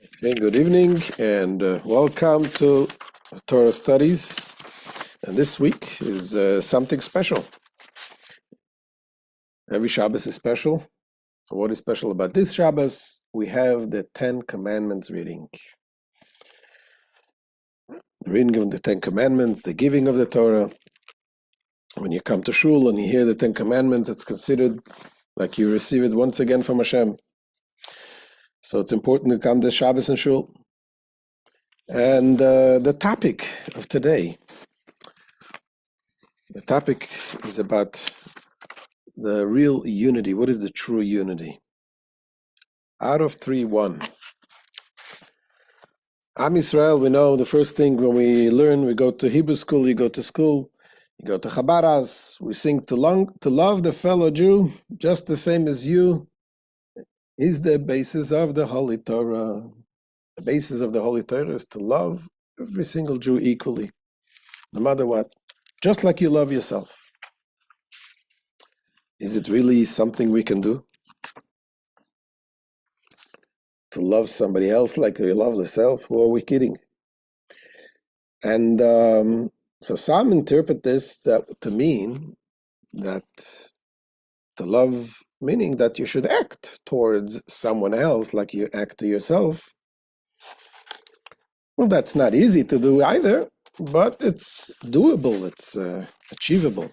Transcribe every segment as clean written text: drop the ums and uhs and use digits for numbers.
Okay, good evening and welcome to Torah Studies. And this week is something special. Every Shabbos is special. So what is special about this Shabbos? We have the Ten Commandments reading. The reading of the Ten Commandments, the giving of the Torah. When you come to Shul and you hear the Ten Commandments, it's considered like you receive it once again from Hashem. So it's important to come to Shabbos and Shul. And the topic of today, the topic is about the real unity. What is the true unity? Out of three, one. Am Yisrael, we know the first thing when we learn, we go to Hebrew school, you go to Chabaras, we sing to love the fellow Jew just the same as you is the basis of the Holy Torah. The basis of the Holy Torah is to love every single Jew equally, no matter what, just like you love yourself. Is it really something we can do? To love somebody else like you love yourself? Who are we kidding? And so some interpret this to mean that to love, meaning that you should act towards someone else like you act to yourself. Well, that's not easy to do either, but it's doable, it's achievable.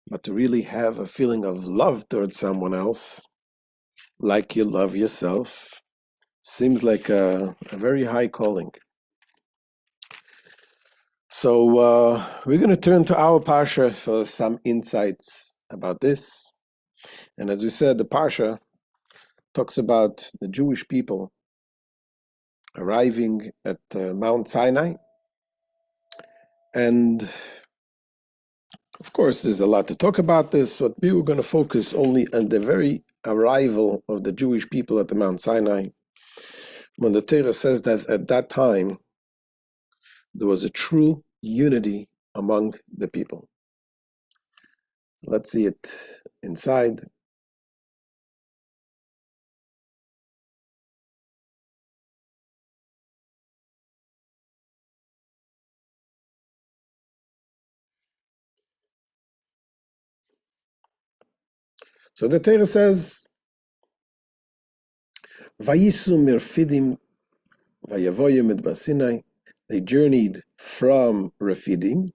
But to really have a feeling of love towards someone else like you love yourself seems like a very high calling. So we're going to turn to our Parsha for some insights about this. And as we said, the Parsha talks about the Jewish people arriving at Mount Sinai. And of course, there's a lot to talk about this, but we were going to focus only on the very arrival of the Jewish people at the Mount Sinai. When the Torah says that at that time, there was a true unity among the people. Let's see it inside. So the Torah says, Vayisru mirfidim vayavoyu midbar Sinai. They journeyed from Refidim,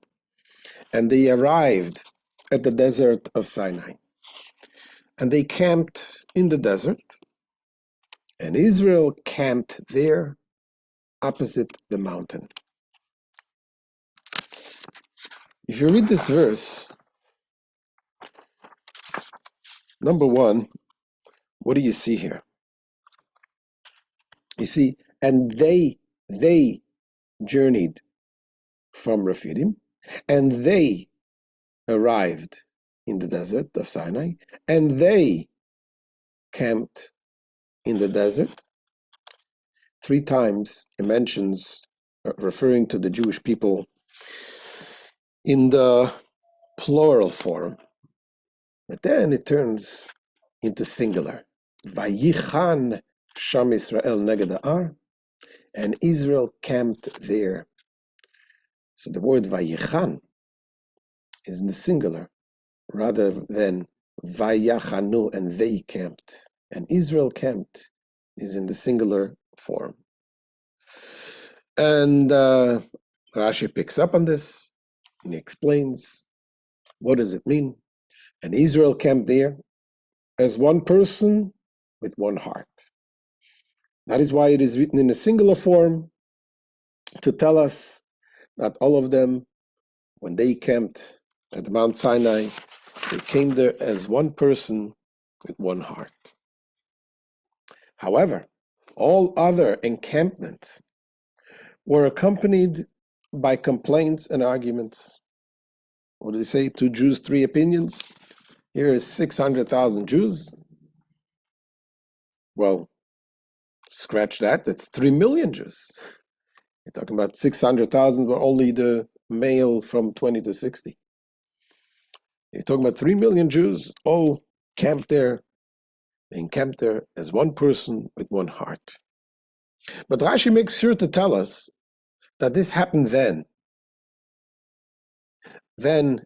and they arrived at the desert of Sinai. And they camped in the desert, and Israel camped there opposite the mountain. If you read this verse, number one, what do you see here? You see, and they journeyed from Rephidim, and they arrived in the desert of Sinai, and they camped in the desert. 3 times it mentions, referring to the Jewish people in the plural form, but then it turns into singular. Vayichan Sham Israel neged ha'ar, and Israel camped there. So the word Vayichan is in the singular rather than Vayachanu, and they camped. And Israel camped is in the singular form. And Rashi picks up on this and he explains, what does it mean? And Israel camped there as one person with one heart. That is why it is written in a singular form to tell us that all of them, when they camped at Mount Sinai, they came there as one person with one heart. However, all other encampments were accompanied by complaints and arguments. What do they say? 2 Jews, 3 opinions. Here is 600,000 Jews. Well, scratch that. That's 3 million Jews. You're talking about 600,000 were only the male from 20 to 60. You're talking about 3 million Jews all camped there. They encamped there as one person with one heart. But Rashi makes sure to tell us that this happened then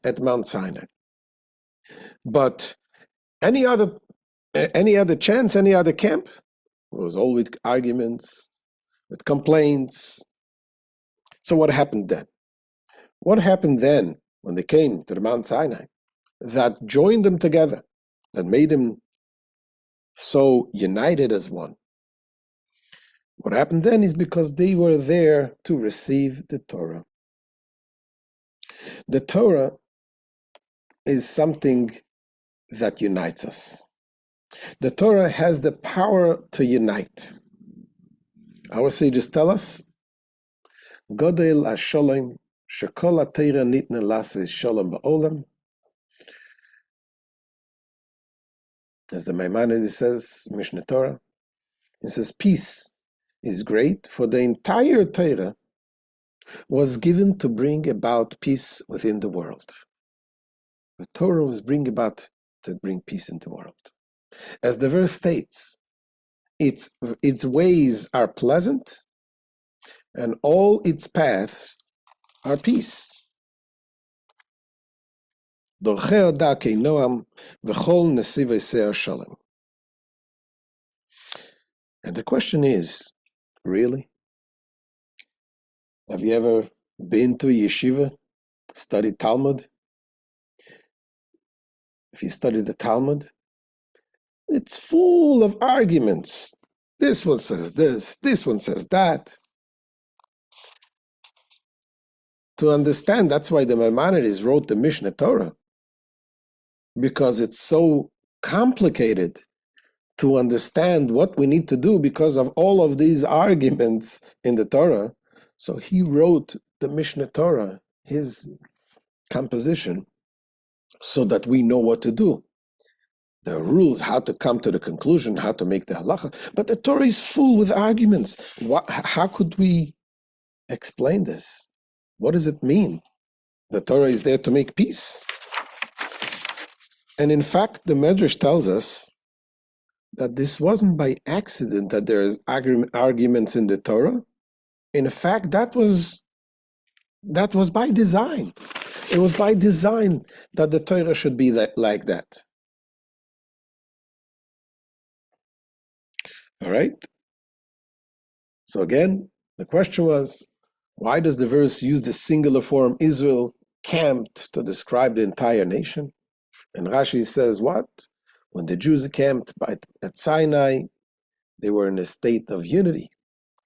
at Mount Sinai. But any other chance, any other camp, it was all with arguments, with complaints. So what happened then? What happened then when they came to the Mount Sinai that joined them together, that made them so united as one? What happened then is because they were there to receive the Torah. The Torah is something that unites us. The Torah has the power to unite. Our sages tell us, Godel HaSholem, Shekol HaTorah Nitne Lase Sholem Ba'olam. As the Maimonides says, Mishnah Torah, it says, peace is great, for the entire Torah was given to bring about peace within the world. The Torah was to bring peace into the world. As the verse states, its ways are pleasant, and all its paths are peace. And the question is, really? Have you ever been to a yeshiva, studied Talmud? If you study the Talmud, it's full of arguments. This one says this one says that. To understand, that's why the Maimonides wrote the Mishnah Torah, because it's so complicated to understand what we need to do because of all of these arguments in the Torah. So he wrote the Mishnah Torah, his composition, so that we know what to do. The rules, how to come to the conclusion, how to make the halacha. But the Torah is full with arguments. How could we explain this? What does it mean? The Torah is there to make peace. And in fact, the Medrash tells us that this wasn't by accident that there is arguments in the Torah. In fact, that was by design. It was by design that the Torah should be like that. All right? So again, the question was, why does the verse use the singular form Israel camped to describe the entire nation? And Rashi says what? When the Jews camped at Sinai, they were in a state of unity,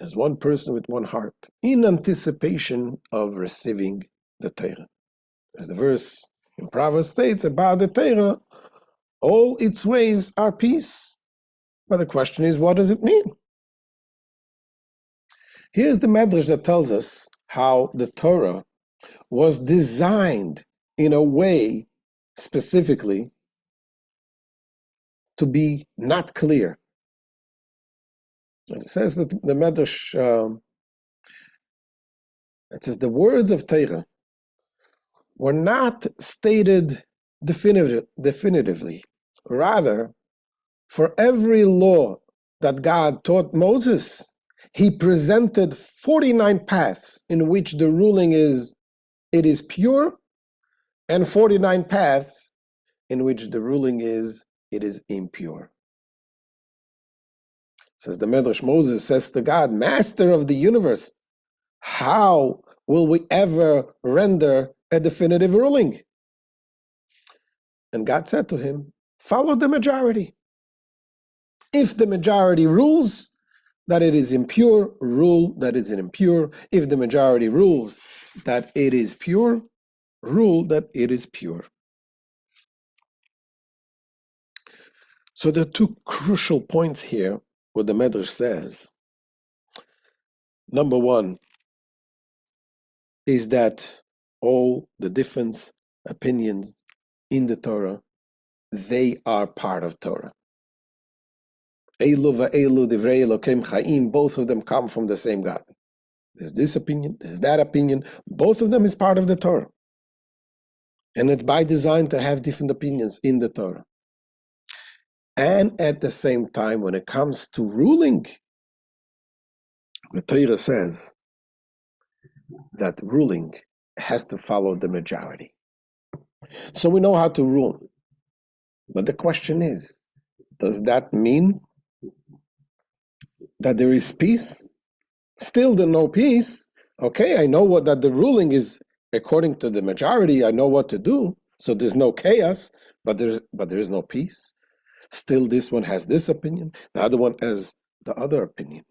as one person with one heart, in anticipation of receiving the Torah. As the verse in Proverbs states about the Torah, all its ways are peace. But the question is, what does it mean? Here's the Medrash that tells us how the Torah was designed in a way specifically to be not clear. It says that the Medrash, it says the words of Torah were not stated definitively. Rather, for every law that God taught Moses, he presented 49 paths in which the ruling is, it is pure, and 49 paths in which the ruling is, it is impure. Says the Medrash, Moses says to God, Master of the universe, how will we ever render a definitive ruling? And God said to him, follow the majority. If the majority rules that it is impure, rule that it is impure. If the majority rules that it is pure, rule that it is pure. So there are two crucial points here, what the Medrash says. Number one is that all the different opinions in the Torah, they are part of Torah. Eilu va'eilu divrei Elokim chaim, both of them come from the same God. There's this opinion, there's that opinion, both of them is part of the Torah. And it's by design to have different opinions in the Torah. And at the same time, when it comes to ruling, The Torah says that ruling has to follow the majority. So we know how to rule. But the question is, does that mean that there is peace? Still there's no peace. Okay, I know that the ruling is according to the majority. I know what to do. So there's no chaos, but there is no peace. Still, this one has this opinion, the other one has the other opinion.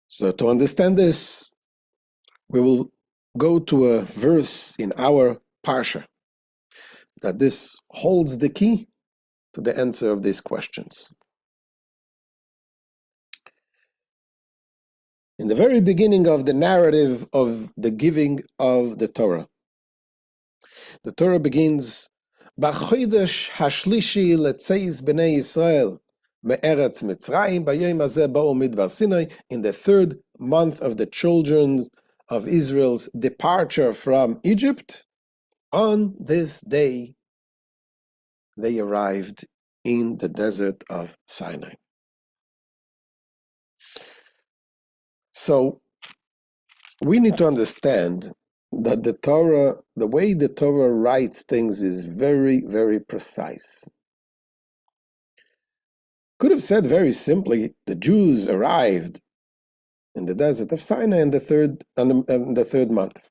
So to understand this, we will go to a verse in our parsha that this holds the key to the answer of these questions. In the very beginning of the narrative of the giving of the Torah begins, "B'chodesh hashlishi letzeis b'nei Yisrael me'eretz Mitzrayim b'yom hazeh ba'u midbar Sinai." In the third month of the children of Israel's departure from Egypt, on this day they arrived in the desert of Sinai. So we need to understand that the Torah, the way the Torah writes things is very, very precise. Could have said very simply, the Jews arrived in the desert of Sinai on the third month,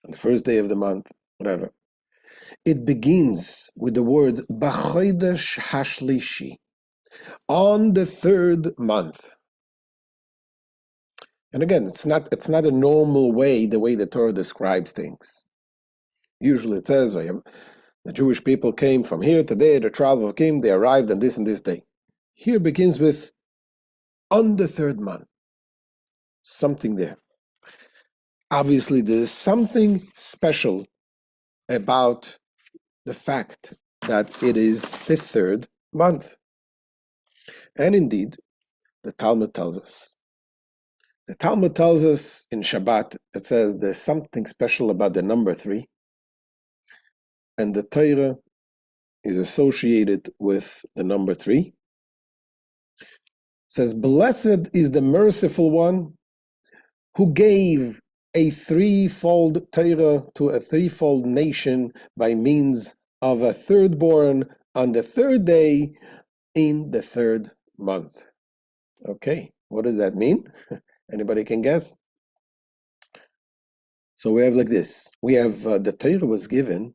on the first day of the month, whatever. It begins with the word "B'chodesh hashlishi," on the third month. And again, it's not a normal way, the way the Torah describes things. Usually it says, the Jewish people came from here to there, the travel came, they arrived on this and this day. Here begins with, on the third month. Something there. Obviously, there's something special about the fact that it is the third month. And indeed, the Talmud tells us. The Talmud tells us in Shabbat, it says there's something special about the number 3. And the Torah is associated with the number 3. It says, "Blessed is the merciful one who gave a threefold Torah to a threefold nation by means of a thirdborn on the third day in the third month." Okay, what does that mean? Anybody can guess? So we have like this. We have the Torah was given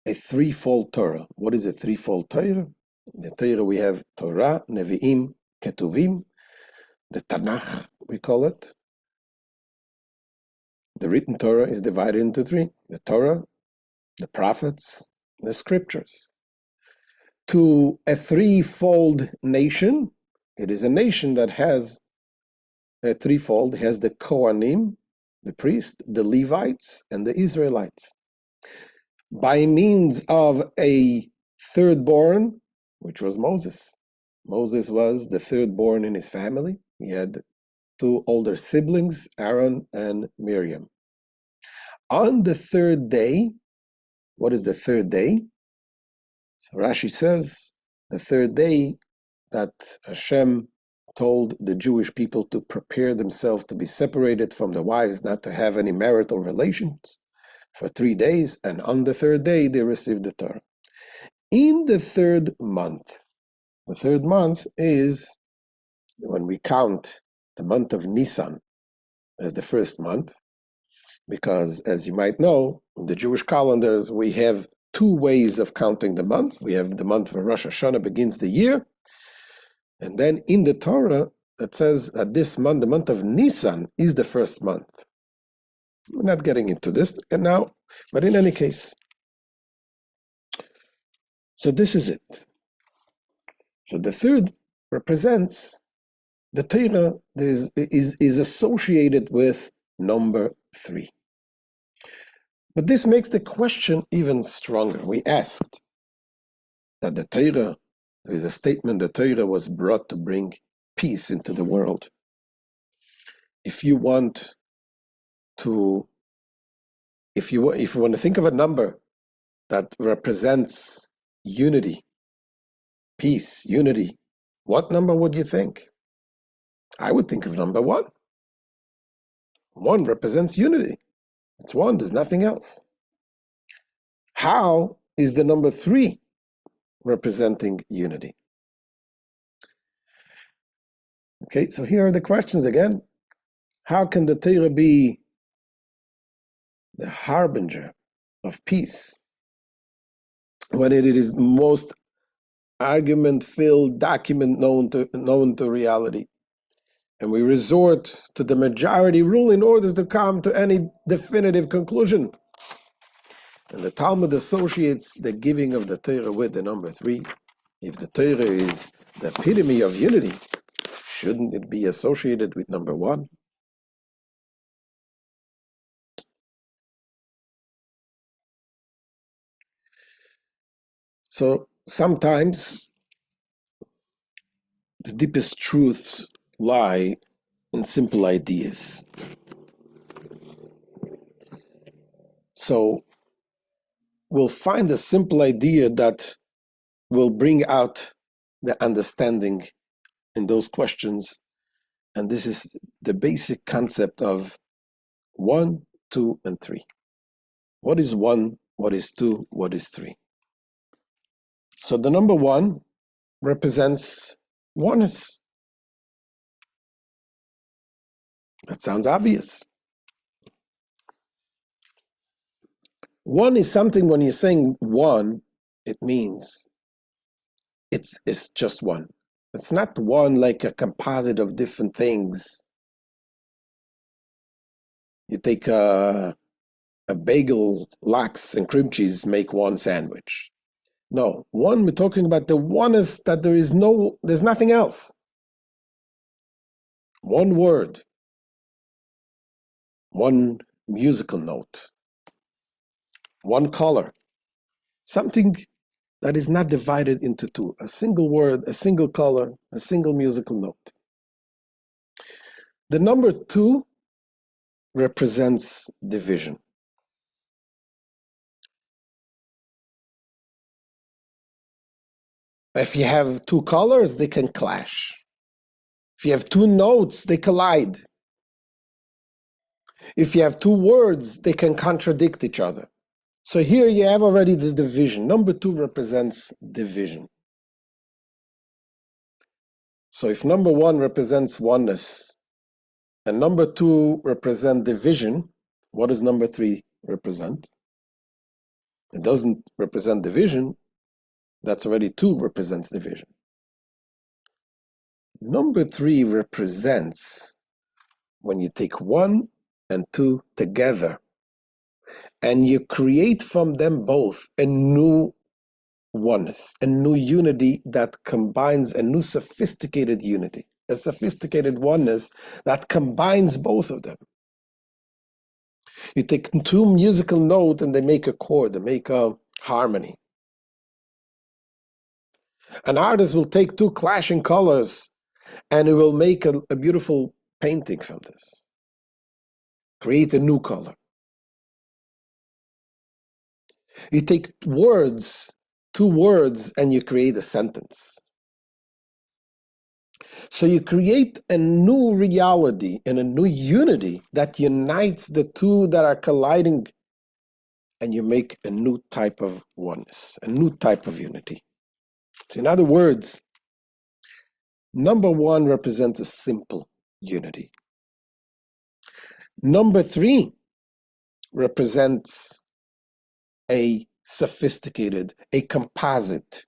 a threefold Torah. What is a threefold Torah? The Torah we have Torah, Nevi'im, Ketuvim, the Tanakh we call it. The written Torah is divided into 3. The Torah, the prophets, the scriptures. To a threefold nation, it is a nation that has a threefold, has the Kohanim, the priest, the Levites, and the Israelites. By means of a thirdborn, which was Moses. Moses was the thirdborn in his family. He had 2 older siblings, Aaron and Miriam. On the third day, what is the third day? So Rashi says, the third day that Hashem told the Jewish people to prepare themselves to be separated from their wives, not to have any marital relations for 3 days, and on the third day they received the Torah. In the third month is when we count the month of Nisan as the first month, because as you might know, in the Jewish calendars we have 2 ways of counting the month. We have the month of Rosh Hashanah begins the year, and then in the Torah it says that this month, the month of Nisan, is the first month. We're not getting into this and now, but in any case, so this is it. So the third represents the Torah is associated with number 3. But this makes the question even stronger. We asked that the Torah, there is a statement, the Torah was brought to bring peace into the world. If you want to think of a number that represents unity, peace, unity, what number would you think? I would think of number one. One represents unity. It's one, there's nothing else. How is the number three representing unity? Okay, so here are the questions again. How can the Torah be the harbinger of peace when it is the most argument-filled document known to reality? And we resort to the majority rule in order to come to any definitive conclusion. And the Talmud associates the giving of the Torah with the number three. If the Torah is the epitome of unity, shouldn't it be associated with number one? So sometimes the deepest truths lie in simple ideas. So we'll find a simple idea that will bring out the understanding in those questions. And this is the basic concept of 1, 2, and 3. What is 1? What is 2? What is 3? So the number 1 represents oneness. That sounds obvious. 1 is something, when you're saying 1, it means it's just one. It's not one like a composite of different things. You take a bagel, lox, and cream cheese, make one sandwich. No, one, we're talking about the oneness that there's nothing else. One word, one musical note, one color, something that is not divided into two, a single word, a single color, a single musical note. The number 2 represents division. If you have 2 colors, they can clash. If you have 2 notes, they collide. If you have 2 words, they can contradict each other. So here you have already the division. Number 2 represents division. So if number 1 represents oneness and number 2 represents division, what does number 3 represent? It doesn't represent division. That's already 2 represents division. Number 3 represents when you take 1 and 2 together and you create from them both a new oneness, a new unity that combines a new sophisticated unity, a sophisticated oneness that combines both of them. You take 2 musical notes and they make a chord, they make a harmony. An artist will take 2 clashing colors and it will make a beautiful painting from this. Create a new color. You take words, 2 words, and you create a sentence. So you create a new reality and a new unity that unites the 2 that are colliding, and you make a new type of oneness, a new type of unity. So in other words, number 1 represents a simple unity. Number 3 represents a sophisticated, a composite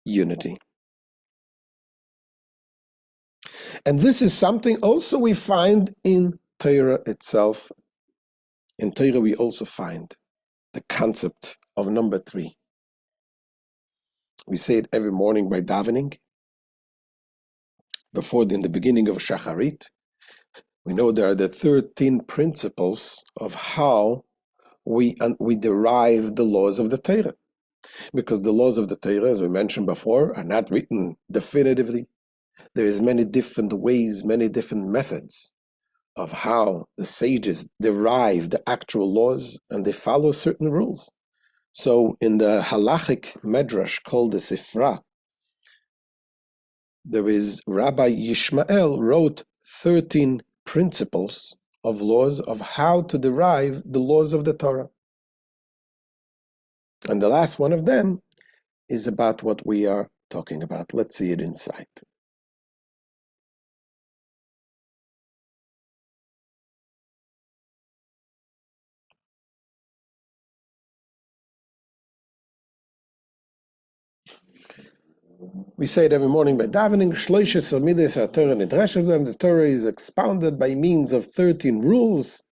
unity. And this is something also we find in Torah itself. In Torah we also find the concept of number 3. We say it every morning by davening. In the beginning of Shacharit, we know there are the 13 principles of how we derive the laws of the Torah. Because the laws of the Torah, as we mentioned before, are not written definitively. There is many different ways, many different methods of how the sages derive the actual laws, and they follow certain rules. So in the halachic medrash called the Sifra, there is Rabbi Yishmael wrote 13 principles of laws of how to derive the laws of the Torah. And the last one of them is about what we are talking about. Let's see it inside. We say it every morning by davening. The Torah is expounded by means of 13 rules.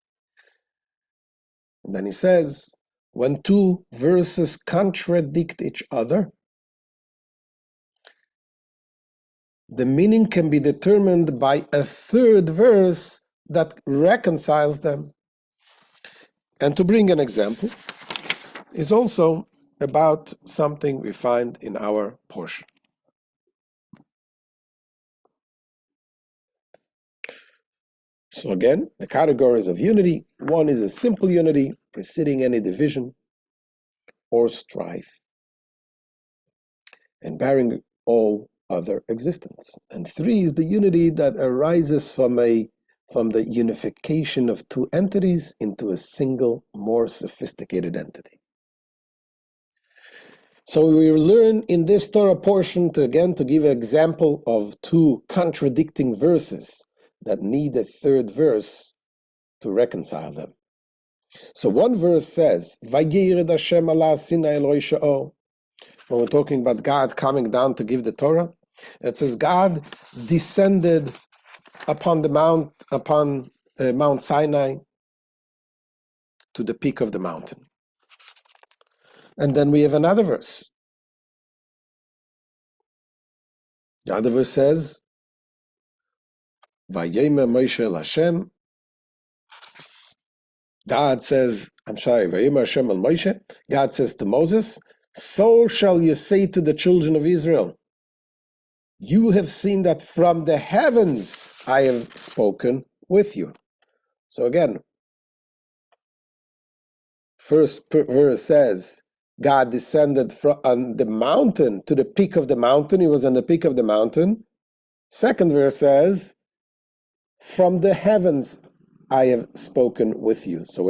And then he says, when two verses contradict each other, the meaning can be determined by a third verse that reconciles them. And to bring an example is also about something we find in our portion. So again, the categories of unity. One is a simple unity preceding any division or strife and bearing all other existence. And three is the unity that arises from the unification of two entities into a single, more sophisticated entity. So we learn in this Torah portion to give an example of two contradicting verses that need a third verse to reconcile them. So one verse says, "Vayired Hashem ala Sinai Eloi she'or." When we're talking about God coming down to give the Torah, it says God descended upon Mount Sinai to the peak of the mountain. And then we have another verse. The other verse says, "Vayemer Moshe el Hashem." God says, Vayemer Hashem el Moshe. God says to Moses, "So shall you say to the children of Israel, you have seen that from the heavens I have spoken with you." So again, first verse says, God descended on the mountain to the peak of the mountain. He was on the peak of the mountain. Second verse says, from the heavens I have spoken with you. So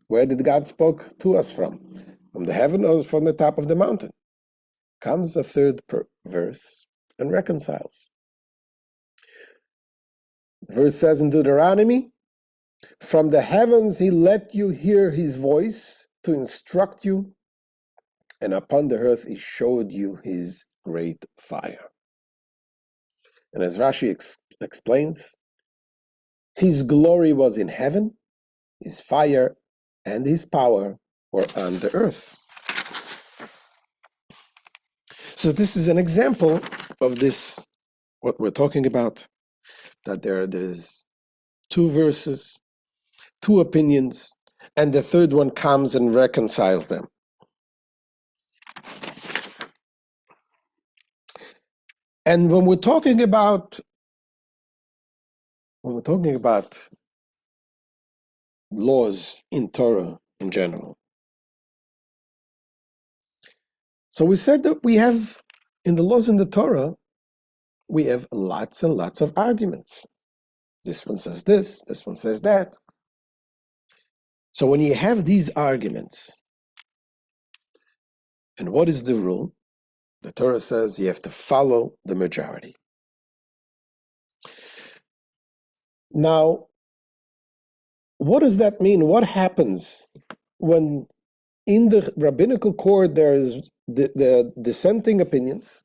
where did God spoke to us from? From the heaven or from the top of the mountain? Comes a third verse and reconciles. The verse says in Deuteronomy, from the heavens he let you hear his voice to instruct you, and upon the earth he showed you his great fire. And as Rashi explains, his glory was in heaven, his fire and his power were on the earth. So this is an example of this, what we're talking about, that there's two verses, two opinions, and the third one comes and reconciles them. And when we're talking about laws in Torah in general, so we said that we have, in the laws in the Torah, we have lots and lots of arguments. This one says this one says that. So when you have these arguments, and what is the rule? The Torah says you have to follow the majority. Now, what does that mean? What happens when in the rabbinical court there is the dissenting opinions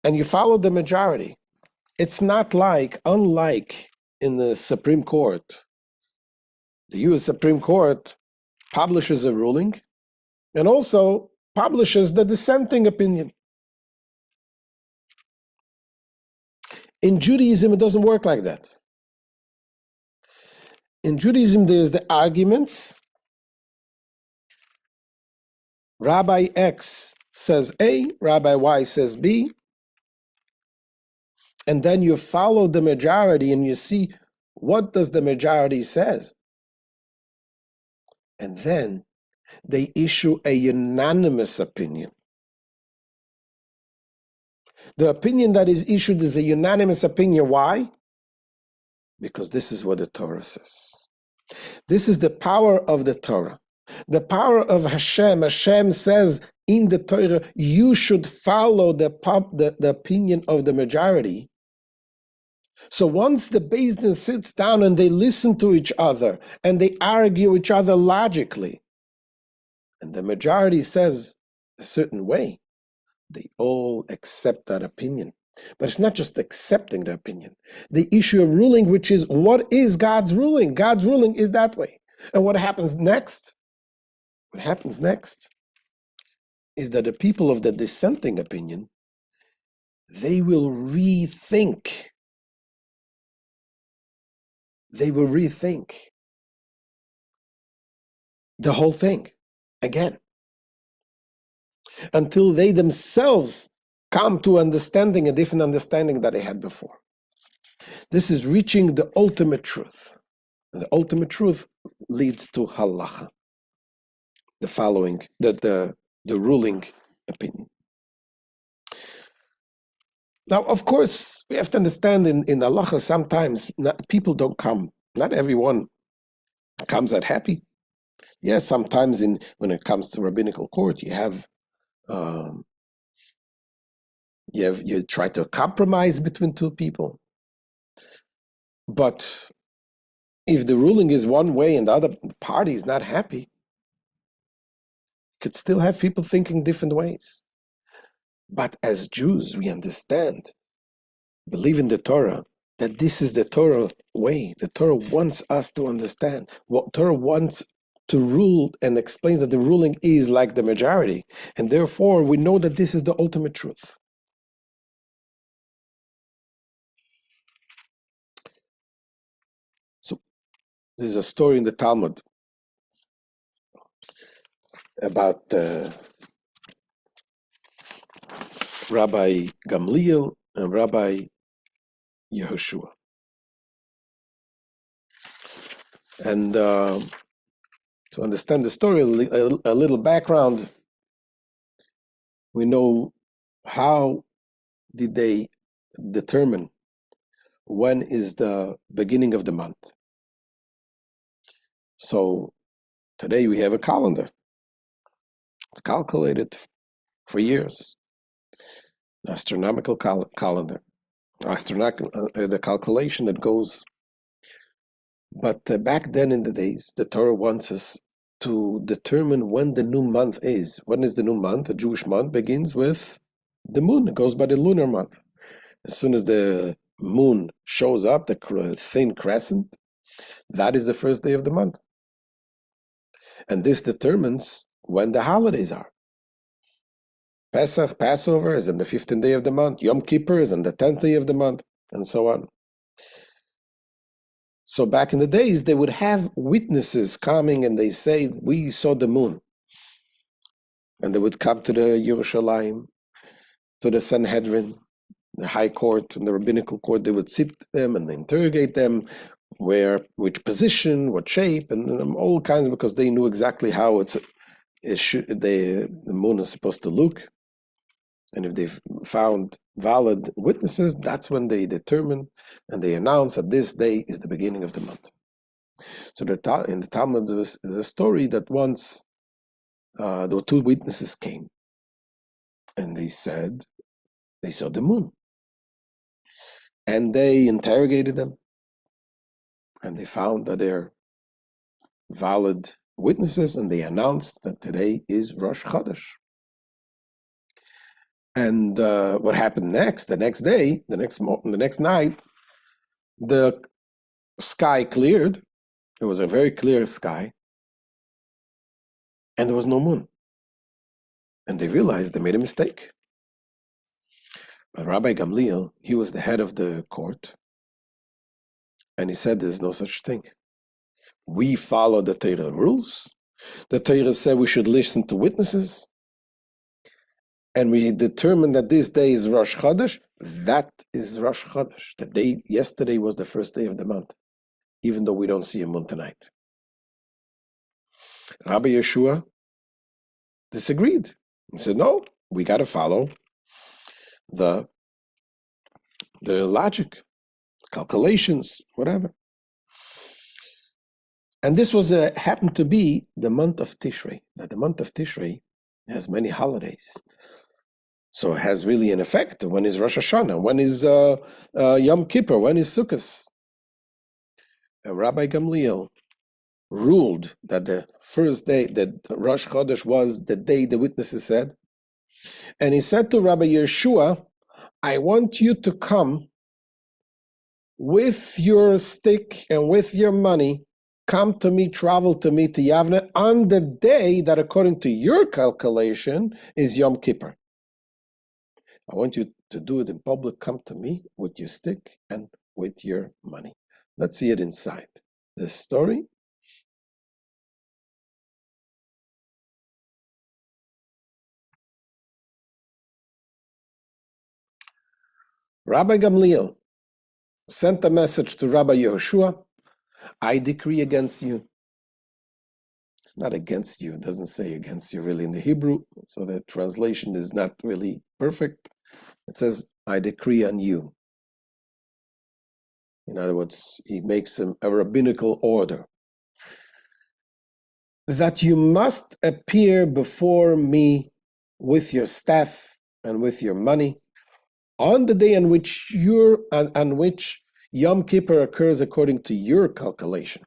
and you follow the majority? It's not unlike in the Supreme Court. The U.S. Supreme Court publishes a ruling and also publishes the dissenting opinion. In Judaism, it doesn't work like that. In Judaism, there's the arguments. Rabbi X says A, Rabbi Y says B, and then you follow the majority and you see what does the majority says. And then they issue a unanimous opinion. The opinion that is issued is a unanimous opinion. Why? Because this is what the Torah says. This is the power of the Torah. The power of Hashem. Hashem says in the Torah, you should follow the opinion of the majority. So once the Beis Din sits down and they listen to each other and they argue each other logically, and the majority says a certain way, they all accept that opinion. But it's not just accepting the opinion. They issue a ruling, which is, what is God's ruling? God's ruling is that way. And what happens next? What happens next is that the people of the dissenting opinion, they will rethink. They will rethink the whole thing again, until they themselves come to understanding a different understanding that they had before. This is reaching the ultimate truth. And the ultimate truth leads to halacha, the ruling opinion. Now, of course, we have to understand in halacha sometimes people don't come. Not everyone comes out happy. Yes, sometimes when it comes to rabbinical court, you try to compromise between two people. But if the ruling is one way and the other party is not happy, you could still have people thinking different ways. But as Jews, we understand, believe in the Torah, that this is the Torah way. The Torah wants us to understand. What Torah wants to rule and explains that the ruling is like the majority. And therefore, we know that this is the ultimate truth. So there's a story in the Talmud about Rabbi Gamliel and Rabbi Yehoshua. And to understand the story, a little background, we know how did they determine when is the beginning of the month. So today we have a calendar. It's calculated for years. Astronomical calendar. The calculation that goes. But back then in the days, the Torah wants us to determine when the new month is. When is the new month? The Jewish month begins with the moon. It goes by the lunar month. As soon as the moon shows up, the thin crescent, that is the first day of the month. And this determines when the holidays are. Pesach, Passover, is on the 15th day of the month. Yom Kippur is on the 10th day of the month, and so on. So back in the days, they would have witnesses coming and they say, we saw the moon. And they would come to the Yerushalayim, to the Sanhedrin, the high court and the rabbinical court. They would sit them and interrogate them, which position, what shape, and all kinds, because they knew exactly how the moon is supposed to look. And if they've found valid witnesses, that's when they determine and they announce that this day is the beginning of the month. So in the Talmud, there's a story that once there were two witnesses came, and they said they saw the moon. And they interrogated them, and they found that they're valid witnesses, and they announced that today is Rosh Chodesh. And what happened next? The next day, the next night, the sky cleared. It was a very clear sky, and there was no moon. And they realized they made a mistake. But Rabbi Gamliel, he was the head of the court, and he said, "There's no such thing. We follow the Torah rules. The Torah said we should listen to witnesses." And we determined that this day is Rosh Chodesh. That is Rosh Chodesh. The day yesterday was the first day of the month, even though we don't see a moon tonight. Rabbi Yeshua, disagreed. He said, no, we got to follow the logic, calculations, whatever. And this was happened to be the month of Tishrei. Now, the month of Tishrei has many holidays. So it has really an effect. When is Rosh Hashanah? When is Yom Kippur? When is Sukkot? Rabbi Gamliel ruled that the first day, that Rosh Chodesh, was the day the witnesses said. And he said to Rabbi Yeshua, I want you to come with your stick and with your money, come to me, travel to me to Yavne on the day that, according to your calculation, is Yom Kippur. I want you to do it in public. Come to me with your stick and with your money. Let's see it inside this story. Rabbi Gamliel sent a message to Rabbi Yehoshua. I decree against you. It's not against you. It doesn't say against you really in the Hebrew, so the translation is not really perfect. It says, I decree on you. In other words, he makes a rabbinical order that you must appear before me with your staff and with your money on the day on which Yom Kippur occurs according to your calculation.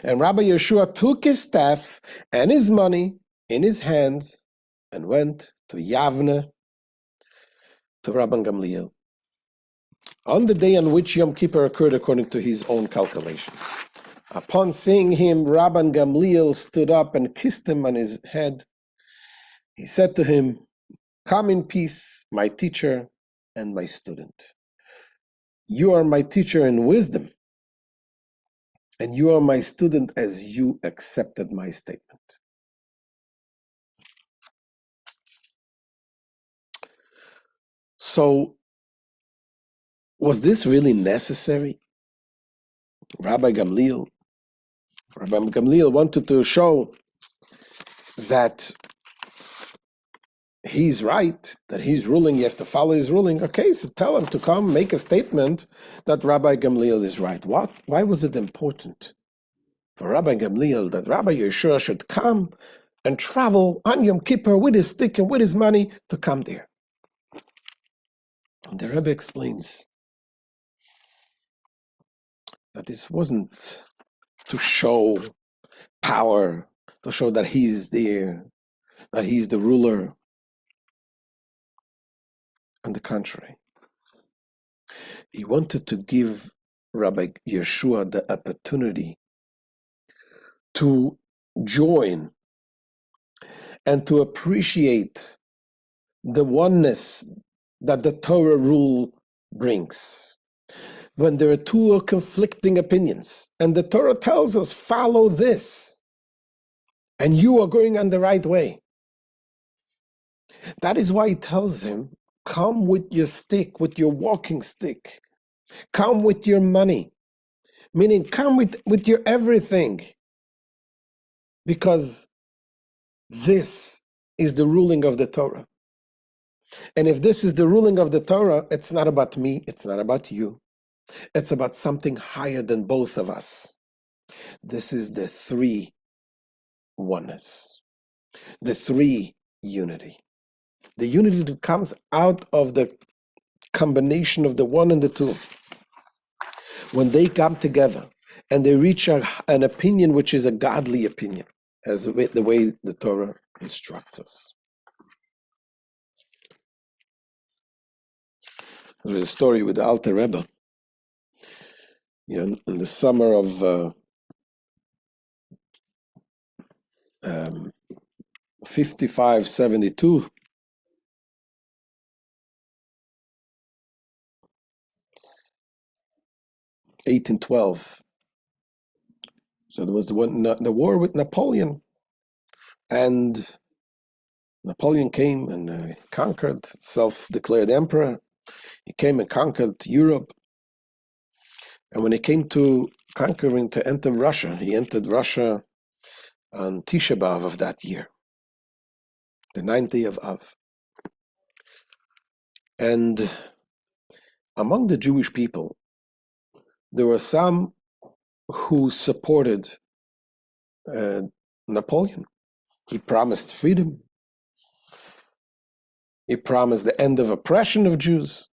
And Rabbi Yeshua took his staff and his money in his hand and went to Yavne, to Rabban Gamliel, on the day on which Yom Kippur occurred according to his own calculation. Upon seeing him, Rabban Gamliel stood up and kissed him on his head. He said to him, come in peace, my teacher and my student. You are my teacher in wisdom, and you are my student as you accepted my statement. So, was this really necessary? Rabbi Gamliel wanted to show that he's right, that he's ruling, you have to follow his ruling. Okay, so tell him to come, make a statement that Rabbi Gamliel is right. Why was it important for Rabbi Gamliel that Rabbi Yeshua should come and travel on Yom Kippur with his stick and with his money to come there? And the Rebbe explains that this wasn't to show power, to show that he's there, that he's the ruler. On the contrary, he wanted to give Rabbi Yeshua the opportunity to join and to appreciate the oneness that the Torah rule brings. When there are two conflicting opinions, and the Torah tells us, follow this, and you are going on the right way. That is why he tells him, come with your stick, with your walking stick. Come with your money, meaning come with your everything. Because this is the ruling of the Torah. And if this is the ruling of the Torah, it's not about me, it's not about you. It's about something higher than both of us. This is the three oneness, the three unity. The unity that comes out of the combination of the one and the two. When they come together and they reach an opinion which is a godly opinion, as the way the Torah instructs us. There's a story with the Alter Rebbe. In the summer of 55-72, (1812). So there was the war with Napoleon, and Napoleon came and conquered, self-declared emperor. He came and conquered Europe. And when he came to enter Russia, he entered Russia on Tisha B'Av of that year. the 9th day of Av. And among the Jewish people, there were some who supported Napoleon. He promised freedom. He promised the end of oppression of Jews.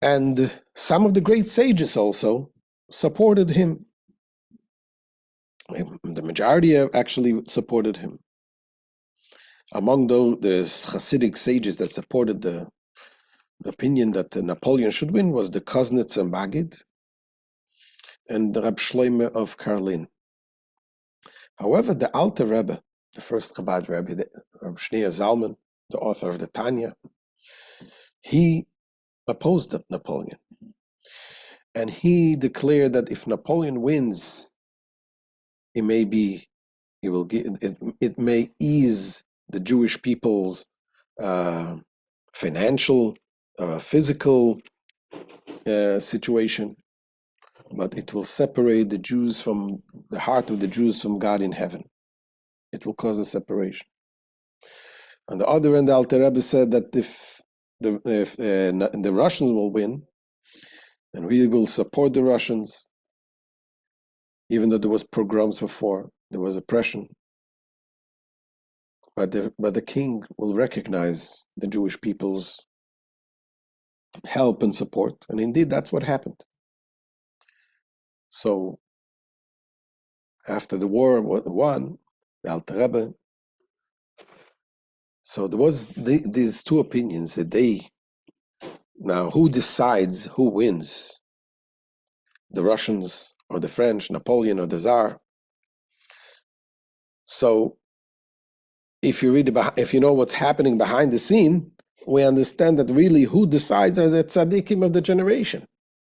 And some of the great sages also supported him. The majority actually supported him. Among the Hasidic sages that supported the opinion that Napoleon should win was the Kuznetzer Maggid and the Reb Shloime of Karlin. However, the Alter Rebbe, the first Chabad Rebbe, the Reb Shneir Zalman, the author of the Tanya, he opposed Napoleon. And he declared that if Napoleon wins, it may ease the Jewish people's financial, physical situation, but it will separate the Jews from the heart of the Jews from God in heaven. It will cause a separation. On the other end, the Alter Rebbe said that if the Russians will win, and we will support the Russians, even though there was pogroms before, there was oppression. But the king will recognize the Jewish people's help and support, and indeed that's what happened. So after the war won, the Alter Rebbe, so there was these two opinions that now who decides who wins, the Russians or the French, Napoleon or the Tsar? So if you know what's happening behind the scene, we understand that really who decides are the tzaddikim of the generation.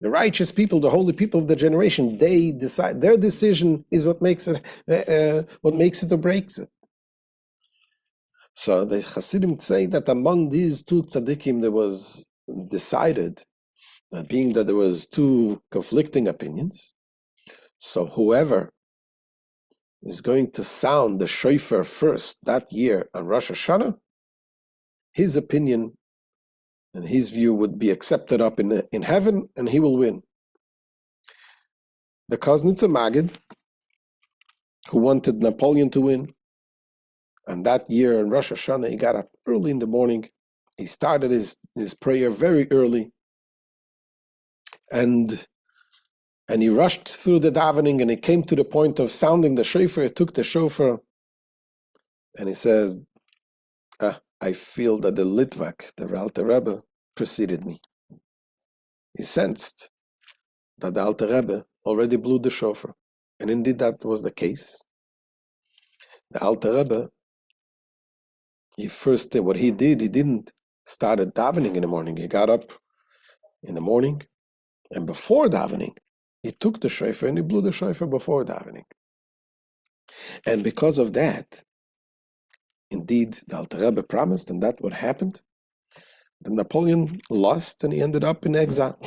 The righteous people, the holy people of the generation, they decide. Their decision is what makes it or breaks it. So the Hasidim say that among these two tzaddikim, there was decided that being that there was two conflicting opinions, so whoever is going to sound the shofar first that year on Rosh Hashanah, his opinion and his view would be accepted up in heaven, and he will win. The Kuznetzer Maggid, who wanted Napoleon to win, and that year on Rosh Hashanah, he got up early in the morning. He started his prayer very early, and he rushed through the davening, and he came to the point of sounding the shofar. He took the shofar, and he says, I feel that the Litvak, the Alter Rebbe, preceded me. He sensed that the Alter Rebbe already blew the shofar. And indeed that was the case. The Alter Rebbe, what he did, he didn't start davening in the morning. He got up in the morning, and before davening, he took the shofar and he blew the shofar before davening. And because of that, indeed, the Alter Rebbe promised, and that's what happened. That Napoleon lost, and he ended up in exile.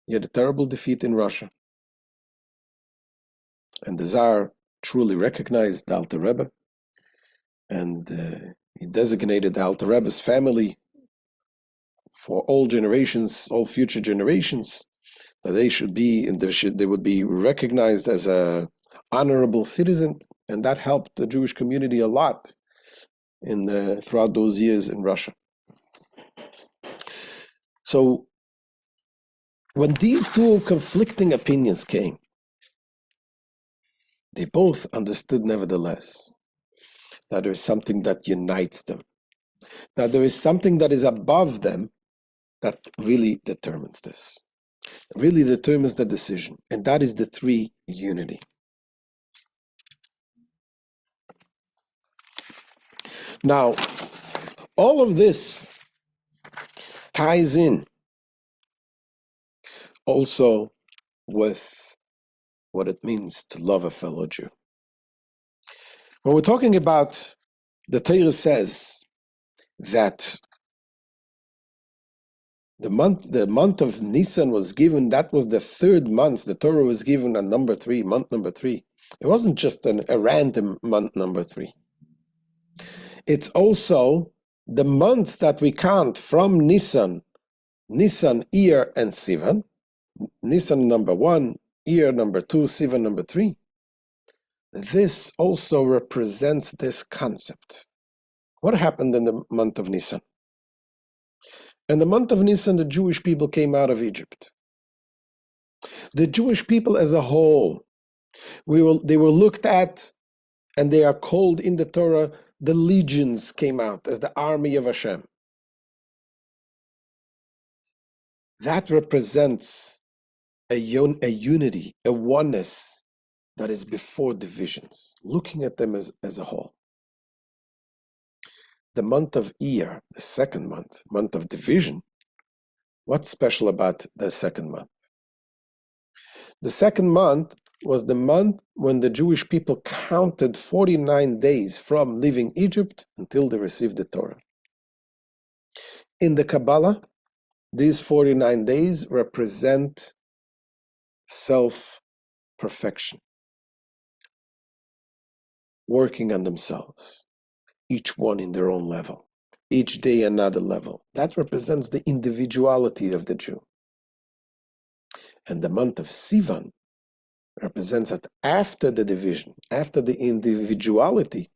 He had a terrible defeat in Russia. And the Tsar truly recognized the Alter Rebbe, and he designated the Alter Rebbe's family for all generations, all future generations, that they would be recognized as a honorable citizen, and that helped the Jewish community a lot throughout those years in Russia. So when these two conflicting opinions came, they both understood nevertheless that there is something that unites them, that there is something that is above them that really determines this, really determines the decision, and that is the three unity. Now, all of this ties in also with what it means to love a fellow Jew. When we're talking about, the Torah says that the month of Nisan was given, that was the third month. The Torah was given on month number three. It wasn't just a random month number 3. It's also the months that we count from Nisan, Iyar, and Sivan. Nisan number 1, Iyar number 2, Sivan number 3. This also represents this concept. What happened in the month of Nisan? In the month of Nisan, the Jewish people came out of Egypt. The Jewish people as a whole, they were looked at, and they are called in the Torah, the legions came out as the army of Hashem. That represents a unity, a oneness that is before divisions, looking at them as a whole. The month of Iyar, the second month of division, what's special about the second month? The second month was the month when the Jewish people counted 49 days from leaving Egypt until they received the Torah. In the Kabbalah, these 49 days represent self-perfection, working on themselves, each one in their own level, each day another level. That represents the individuality of the Jew. And the month of Sivan represents that after the division, after the individuality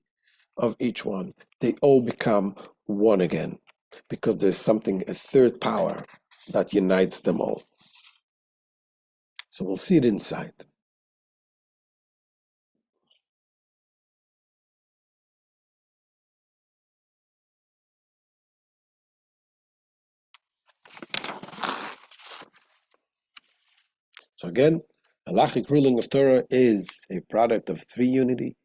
of each one, they all become one again, because there's something, a third power that unites them all. So we'll see it inside. So again, halachic ruling of Torah is a product of 3 unity.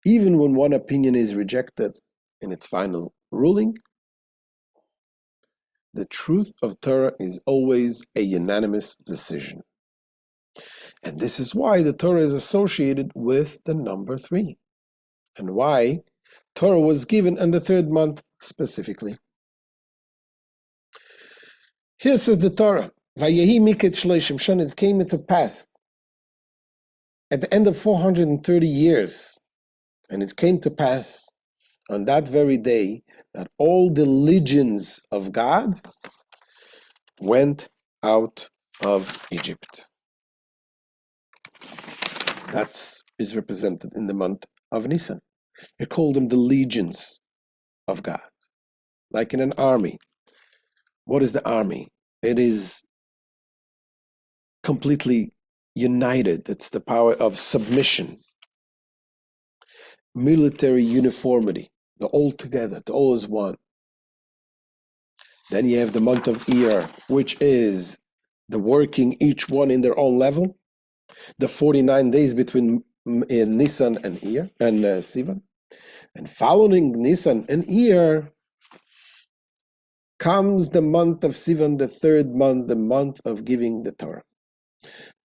Even when one opinion is rejected in its final ruling, the truth of Torah is always a unanimous decision. And this is why the Torah is associated with the number 3, and why Torah was given in the 3rd month specifically. Here says the Torah, Vayehi miket shloshim shana, it came into pass at the end of 430 years, and it came to pass on that very day that all the legions of God went out of Egypt. That is represented in the month of Nisan. We call them the legions of God, like in an army. What is the army? It is completely united. It's the power of submission, military uniformity. They're all together. They're all as one. Then you have the month of Iyar, which is the working each one in their own level. The 49 days between Nisan and Iyar and Sivan. And following Nisan and Iyar comes the month of Sivan, the 3rd month, the month of giving the Torah.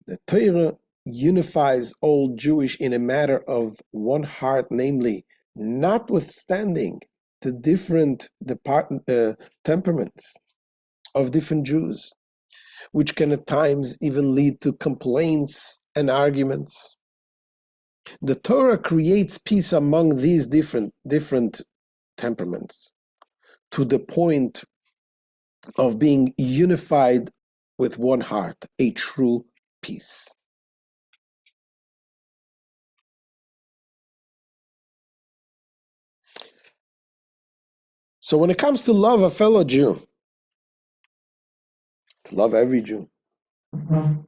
The Torah unifies all Jewish in a matter of one heart, namely, notwithstanding the different temperaments of different Jews, which can at times even lead to complaints and arguments. The Torah creates peace among these different temperaments to the point of being unified with one heart, a true peace. So when it comes to love a fellow Jew, to love every Jew, the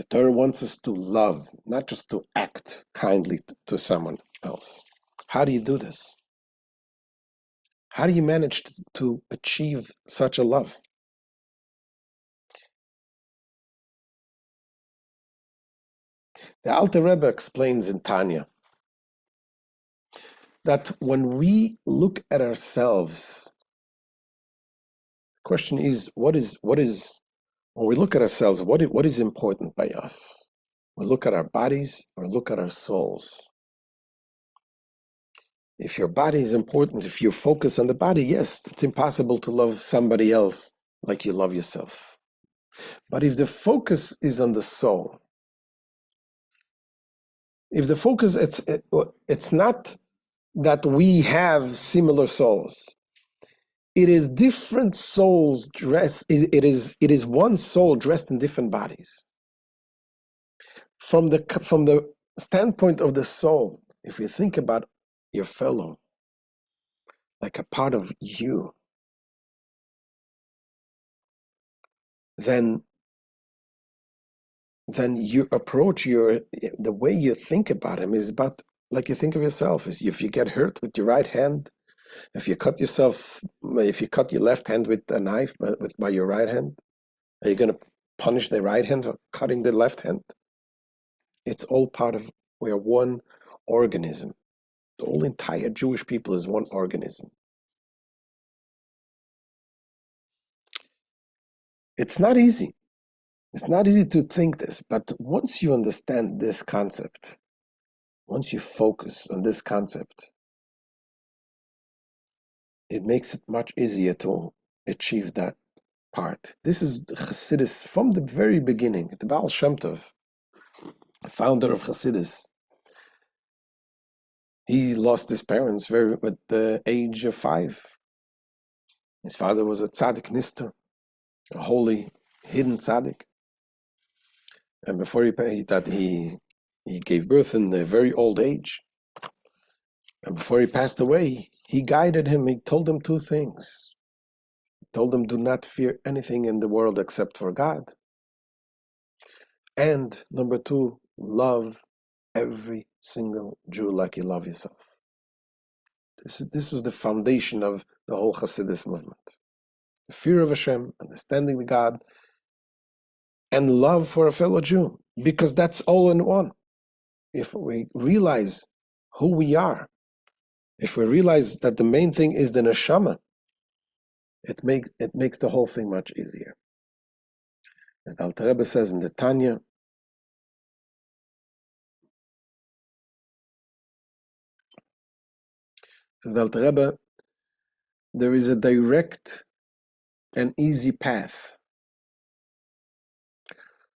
Torah wants us to love, not just to act kindly to someone else. How do you do this? How do you manage to achieve such a love? The Alter Rebbe explains in Tanya that when we look at ourselves, the question is, what is when we look at ourselves, what is important by us? We look at our bodies or look at our souls. If your body is important, if you focus on the body, yes, it's impossible to love somebody else like you love yourself. But if the focus is on the soul, if the focus, it's not that we have similar souls. It is different souls dressed. It is one soul dressed in different bodies. From the standpoint of the soul, if you think about your fellow like a part of you, then you approach the way you think about him is about like you think of yourself. Is if you get hurt with your right hand, if you cut your left hand with a knife by your right hand, are you going to punish the right hand for cutting the left hand? It's all part of, we are one organism. The whole entire Jewish people is one organism. It's not easy. It's not easy to think this, but once you understand this concept, once you focus on this concept, it makes it much easier to achieve that part. This is Chassidus from the very beginning. The Baal Shem Tov, the founder of Chassidus, he lost his parents at the age of 5. His father was a tzaddik nister, a holy, hidden tzaddik. And before he gave birth in a very old age. And before he passed away, he guided him. He told him 2 things. He told him, do not fear anything in the world except for God. And number 2, love every single Jew like you love yourself. This was the foundation of the whole Hasidus movement. The fear of Hashem, understanding the God, and love for a fellow Jew, because that's all in one. If we realize who we are, if we realize that the main thing is the neshama, it makes the whole thing much easier. As the Alter Rebbe says in the Tanya, says the Alter Rebbe, there is a direct and easy path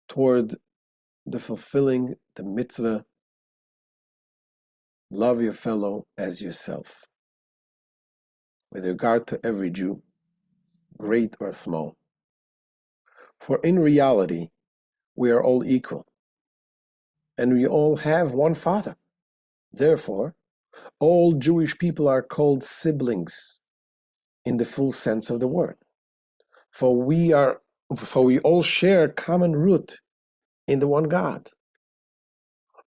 toward the fulfilling the mitzvah, love your fellow as yourself, with regard to every Jew, great or small. For in reality, we are all equal, and we all have one Father. Therefore, all Jewish people are called siblings in the full sense of the word. For we all share common root in the one God.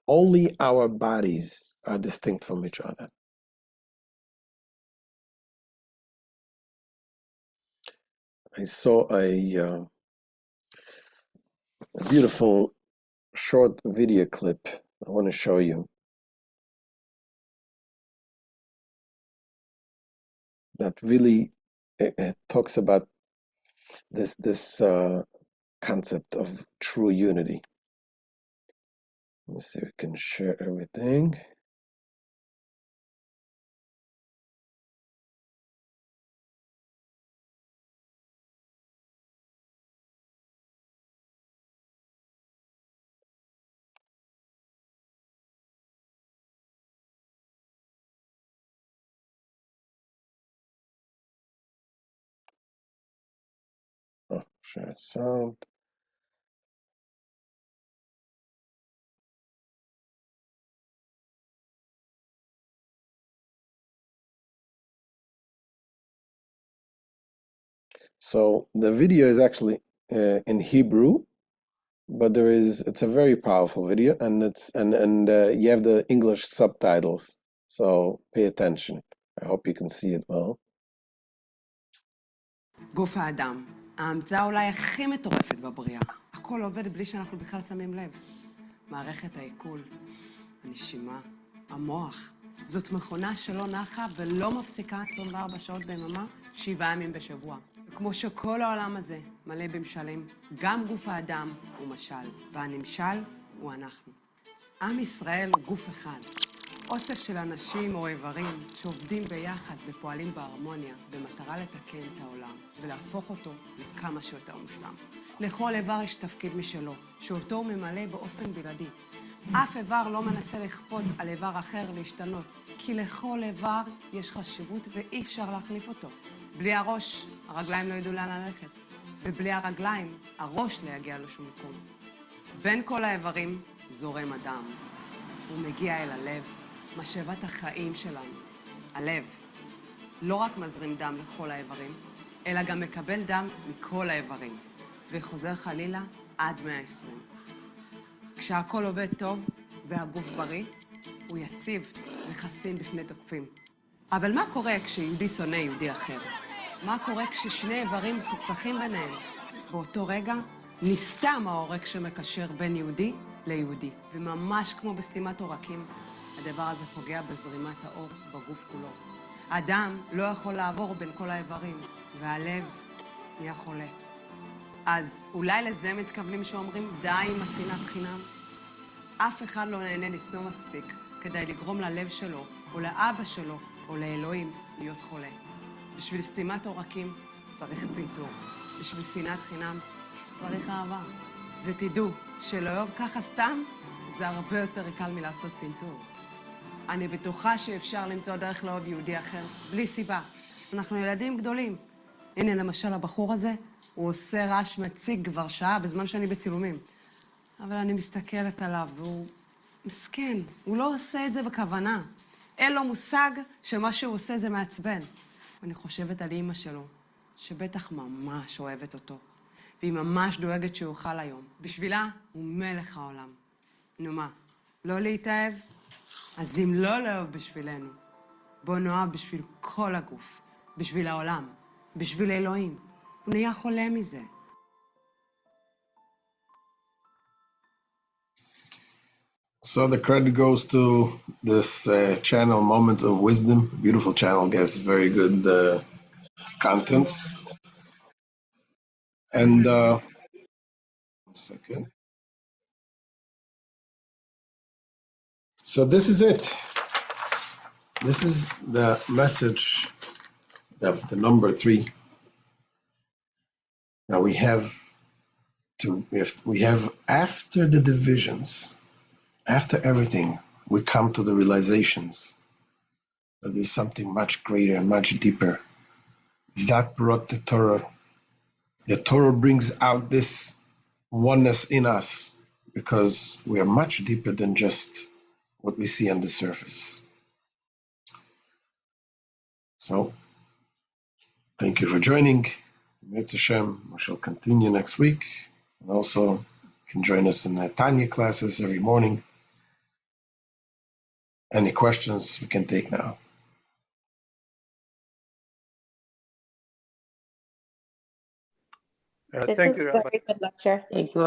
Only our bodies are distinct from each other. I saw a beautiful short video clip I want to show you that really talks about this concept of true unity. Let me see if we can share everything. Oh, share sound. So the video is actually in Hebrew, but it's a very powerful video, and you have the English subtitles, so pay attention. I hope you can see it well. גוף האדם, ההמצאה אולי הכי מטורפת בבריאה. הכל עובד בלי שאנחנו בכלל שמים לב. מערכת העיכול, הנשימה, המוח. זאת מכונה שלא נחה ולא מפסיקה 24 שעות ביממה, 7 ימים בשבוע. וכמו שכל העולם הזה מלא במשלים, גם גוף האדם הוא משל, והנמשל הוא אנחנו. עם ישראל הוא גוף אחד. אוסף של אנשים או איברים שעובדים ביחד ופועלים בהרמוניה במטרה לתקן את העולם ולהפוך אותו לכמה שיותר מושלם. לכל איבר יש תפקיד משלו, שאותו הוא ממלא באופן בלעדי. אף איבר לא מנסה לכפות על איבר אחר להשתנות, כי לכל איבר יש חשיבות ואי אפשר להחליף אותו. בלי הראש, הרגליים לא ידעו לאן ללכת, ובלי הרגליים, הראש לא יגיע לשום מקום. בין כל האיברים זורם הדם. הוא מגיע אל הלב, משאבת החיים שלנו. הלב לא רק מזרים דם לכל האיברים, אלא גם מקבל דם מכל האיברים, וחוזר חלילה עד 120. כשהכל עובד טוב והגוף בריא, הוא יציב וחסין בפני תוקפים. אבל מה קורה כשיהודי שונא יהודי אחר? מה קורה כששני איברים מסוכסכים ביניהם? באותו רגע נסתם העורק שמקשר בין יהודי ליהודי, וממש כמו בסתימת עורקים, הדבר הזה פוגע בזרימת האור בגוף כולו. האדם לא יכול לעבור בין כל האיברים, והלב נהיה חולה. אז אולי לזה מתכוונים שאומרים די עם השנאת חינם? אף אחד לא נהנה לשנוא מספיק כדי לגרום ללב שלו, או לאבא שלו, או לאלוהים להיות חולה. בשביל סתימת עורקים צריך צנתור. בשביל שנאת חינם צריך אהבה. ותדעו שלאהוב ככה סתם זה הרבה יותר קל מלעשות צנתור. אני בטוחה שאפשר למצוא דרך לאהוב יהודי אחר בלי סיבה. אנחנו ילדים גדולים. הנה למשל הבחור הזה, הוא עושה רעש מציג כבר שעה בזמן שאני בצילומים. אבל אני מסתכלת עליו והוא מסכן, הוא לא עושה את זה בכוונה. אין לו מושג שמה שהוא עושה זה מעצבן. אני חושבת על אמא שלו, שבטח ממש אוהבת אותו, והיא ממש דואגת שהוא יאכל היום. בשבילה הוא מלך העולם. נו מה, לא להתאהב? אז אם לא לאהוב בשבילנו, בוא נאהב בשביל כל הגוף, בשביל העולם, בשביל אלוהים. הוא נהיה חולה מזה. So the credit goes to this channel, Moment of Wisdom. Beautiful channel, gets very good contents. And one second. So this is it. This is the message of the number 3 that we have after the divisions, after everything, we come to the realizations that there's something much greater and much deeper. That brought the Torah. The Torah brings out this oneness in us because we are much deeper than just what we see on the surface. So, thank you for joining. Mitzvah Hashem, we shall continue next week. And also, you can join us in the Tanya classes every morning. Any questions we can take now? This is a very good lecture. Thank you.